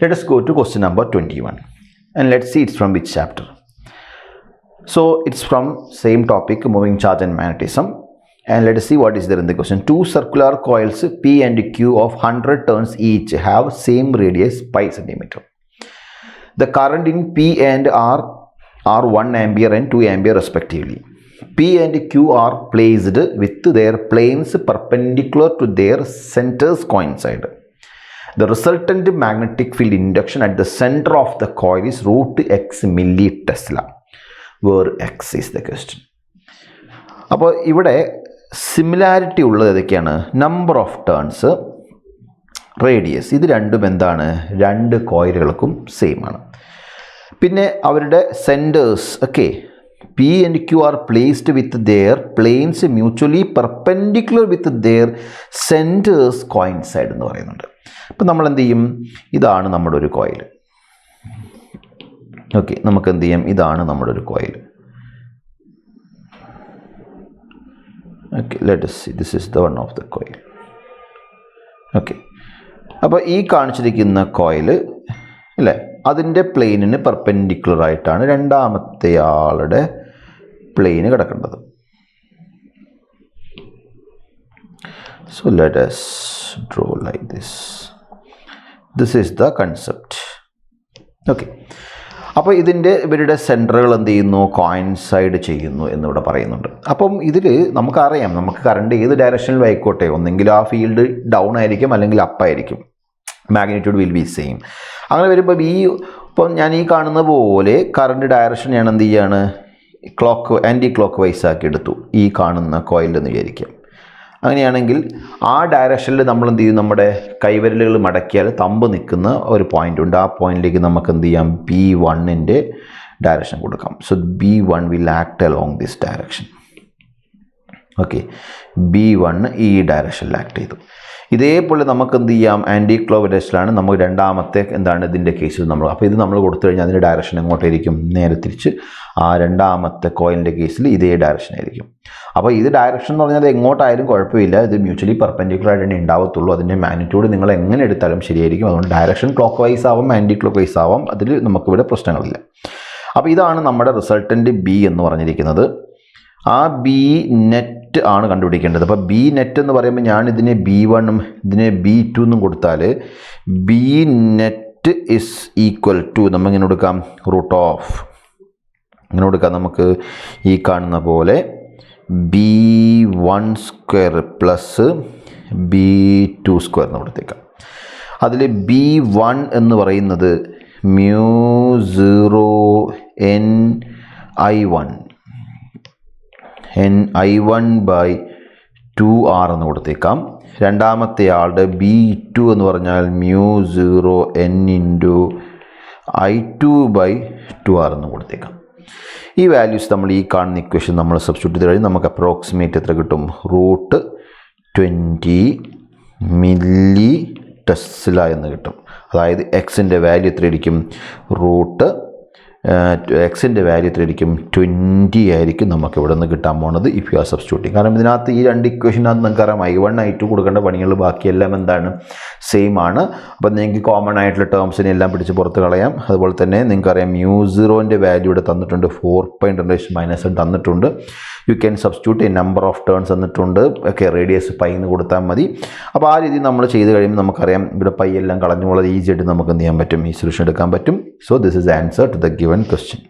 Let us go to question number 21 and let's see it's from which chapter. So it's from same topic, moving charge and magnetism, and let us see what is there in the question. Two circular coils P and Q of 100 turns each have same radius pi centimeter. The current in P and R are 1 ampere and 2 ampere respectively. P and Q are placed with their planes perpendicular to their centers coincide. The resultant magnetic field induction at the center of the coil is √x millitesla, where x is the question. അപ്പോൾ ഇവിടെ similarity ഉള്ളത് ഏതൊക്കെയാണ്? Number of turns, radius. ഇത് രണ്ടും എന്താണ്? രണ്ട് കോയിലുകൾക്കും same ആണ്. പിന്നെ അവരുടെ സെൻറ്റേഴ്സ് ഒക്കെ P and Q are placed with their planes mutually perpendicular with their centers coincide എന്ന് പറയുന്നുണ്ട്. അപ്പം നമ്മൾ എന്ത് ചെയ്യും? ഇതാണ് നമ്മുടെ ഒരു കോയിൽ. ഓക്കെ, നമുക്ക് എന്ത് ചെയ്യാം? ഇതാണ് നമ്മുടെ ഒരു coil. Okay, let us see. This is the one of the coil. Okay, അപ്പോൾ ഈ കാണിച്ചിരിക്കുന്ന കോയിൽ അല്ലേ, അതിൻ്റെ പ്ലെയിനിന് പെർപെൻഡിക്കുലർ ആയിട്ടാണ് രണ്ടാമത്തെ ആളുടെ പ്ലെയിന് കിടക്കേണ്ടത്. So let us draw like this. This is the concept. Okay, അപ്പോൾ ഇവരുടെ സെൻറ്ററുകൾ എന്ത് ചെയ്യുന്നു? കോയിൻസൈഡ് ചെയ്യുന്നു എന്നിവിടെ പറയുന്നുണ്ട്. അപ്പം ഇതിൽ നമുക്കറിയാം, നമുക്ക് കറണ്ട് ഏത് ഡയറക്ഷനിലും ആയിക്കോട്ടെ, ഒന്നെങ്കിൽ ആ ഫീൽഡ് ഡൗൺ ആയിരിക്കും അല്ലെങ്കിൽ അപ്പ് ആയിരിക്കും. Magnitude will be same. അങ്ങനെ വരുമ്പോൾ ഇപ്പം ഞാൻ ഈ കാണുന്ന പോലെ കറണ്ട് ഡയറക്ഷൻ ഞാൻ എന്ത് ചെയ്യാണ്? ആൻറ്റി ക്ലോക്ക് വൈസ് ആക്കി എടുത്തു ഈ കാണുന്ന കോയിലെന്ന് വിചാരിക്കാം. അങ്ങനെയാണെങ്കിൽ ആ ഡയറക്ഷനിൽ നമ്മൾ എന്ത് ചെയ്യും? നമ്മുടെ കൈവിരലുകൾ മടക്കിയാൽ തമ്പ് നിൽക്കുന്ന ഒരു പോയിൻ്റ് ഉണ്ട്. ആ പോയിന്റിലേക്ക് നമുക്ക് എന്ത് ചെയ്യാം? B1ൻ്റെ ഡയറക്ഷൻ കൊടുക്കാം. So B1 will act along this direction. Okay, B1 ഈ ഡയറക്ഷനിൽ ആക്ട് ചെയ്തു. ഇതേപോലെ നമുക്ക് എന്ത് ചെയ്യാം? ആൻറ്റി ക്ലോക്ക് ഡയറക്ഷനിലാണ് നമുക്ക് രണ്ടാമത്തെ എന്താണ് ഇതിൻ്റെ കേസിൽ നമ്മൾ. അപ്പോൾ ഇത് നമ്മൾ കൊടുത്തു കഴിഞ്ഞാൽ അതിൻ്റെ ഡയറക്ഷൻ എങ്ങോട്ടായിരിക്കും? നേരെ തിരിച്ച് ആ രണ്ടാമത്തെ കോയിലിൻ്റെ കേസിൽ ഇതേ ഡയറക്ഷൻ ആയിരിക്കും. അപ്പോൾ ഇത് ഡയറക്ഷൻ എന്ന് പറഞ്ഞാൽ എങ്ങോട്ടായാലും കുഴപ്പമില്ല, ഇത് മ്യൂച്വലി പെർപെൻഡിക്കുലർ ആയിട്ട് തന്നെ ഉണ്ടാവത്തുള്ളൂ. അതിൻ്റെ മാഗ്നിറ്റ്യൂഡ് നിങ്ങൾ എങ്ങനെ എടുത്താലും ശരിയായിരിക്കും. അതുകൊണ്ട് ഡയറക്ഷൻ ക്ലോക്ക് വൈസ് ആവാം, ആൻറ്റി ക്ലോക്ക് വൈസ് ആവാം, അതിൽ നമുക്കിവിടെ പ്രശ്നങ്ങളില്ല. അപ്പോൾ ഇതാണ് നമ്മുടെ റിസൾട്ടൻ്റ് B എന്ന് പറഞ്ഞിരിക്കുന്നത്. ആ B നെറ്റ് ആണ് കണ്ടുപിടിക്കേണ്ടത്. അപ്പോൾ B നെറ്റ് എന്ന് പറയുമ്പോൾ ഞാൻ ഇതിനെ B1 ഇതിനെ B2 എന്നും കൊടുത്താൽ B net is equal to നമ്മളിങ്ങനെ കൊടുക്കാം √, ഇങ്ങനെ കൊടുക്കാം. നമുക്ക് ഈ കാണുന്ന പോലെ B1² പ്ലസ് B2² എന്ന് കൊടുത്തേക്കാം. അതിൽ B1 എന്ന് പറയുന്നത് μ0 ni1/2r എന്ന് കൊടുത്തേക്കാം. രണ്ടാമത്തെ ആളുടെ B2 എന്ന് പറഞ്ഞാൽ μ0 n × I2/2r എന്ന് കൊടുത്തേക്കാം. ഈ വാല്യൂസ് നമ്മൾ ഈ കാണുന്ന ഇക്വേഷൻ നമ്മൾ സബ്സ്റ്റിറ്റ്യൂട്ട് ചെയ്ത് കഴിഞ്ഞാൽ നമുക്ക് അപ്രോക്സിമേറ്റ് എത്ര കിട്ടും? √20 millitesla എന്ന് കിട്ടും. അതായത് എക്സിൻ്റെ വാല്യൂ എത്രയായിരിക്കും? എക്സിൻ്റെ വാല്യൂ എത്രയായിരിക്കും? 20 ആയിരിക്കും നമുക്ക് ഇവിടെ നിന്ന് കിട്ടാൻ പോകുന്നത് ഇഫ് യു ആർ സബ്സ്റ്റിറ്റ്യൂട്ടിങ്. കാരണം ഇതിനകത്ത് ഈ രണ്ട് ഇക്വേഷനകത്ത് നിങ്ങൾക്കറിയാം I1 I2 കൊടുക്കേണ്ട പണികൾ ബാക്കിയെല്ലാം എന്താണ്? സെയിം ആണ്. അപ്പോൾ നിങ്ങൾക്ക് കോമൺ ആയിട്ടുള്ള ടേംസിനെ എല്ലാം പിടിച്ച് പുറത്ത് കളയാം. അതുപോലെ തന്നെ നിങ്ങൾക്കറിയാം μ0ൻ്റെ വാല്യൂ ഇവിടെ തന്നിട്ടുണ്ട്, 4.10 തന്നിട്ടുണ്ട്. You can substitute A number of turns തന്നിട്ടുണ്ട്. ഓക്കെ, റേഡിയസ് പൈ എന്ന് കൊടുത്താൽ മതി. അപ്പോൾ ആ രീതി നമ്മൾ ചെയ്ത് കഴിയുമ്പോൾ നമുക്കറിയാം ഇവിടെ പൈ എല്ലാം കളഞ്ഞു വളരെ ഈസി ആയിട്ട് നമുക്ക് എന്ത് ചെയ്യാൻ പറ്റും? ഈ സൊല്യൂഷൻ എടുക്കാൻ പറ്റും. So this is answer to the given question.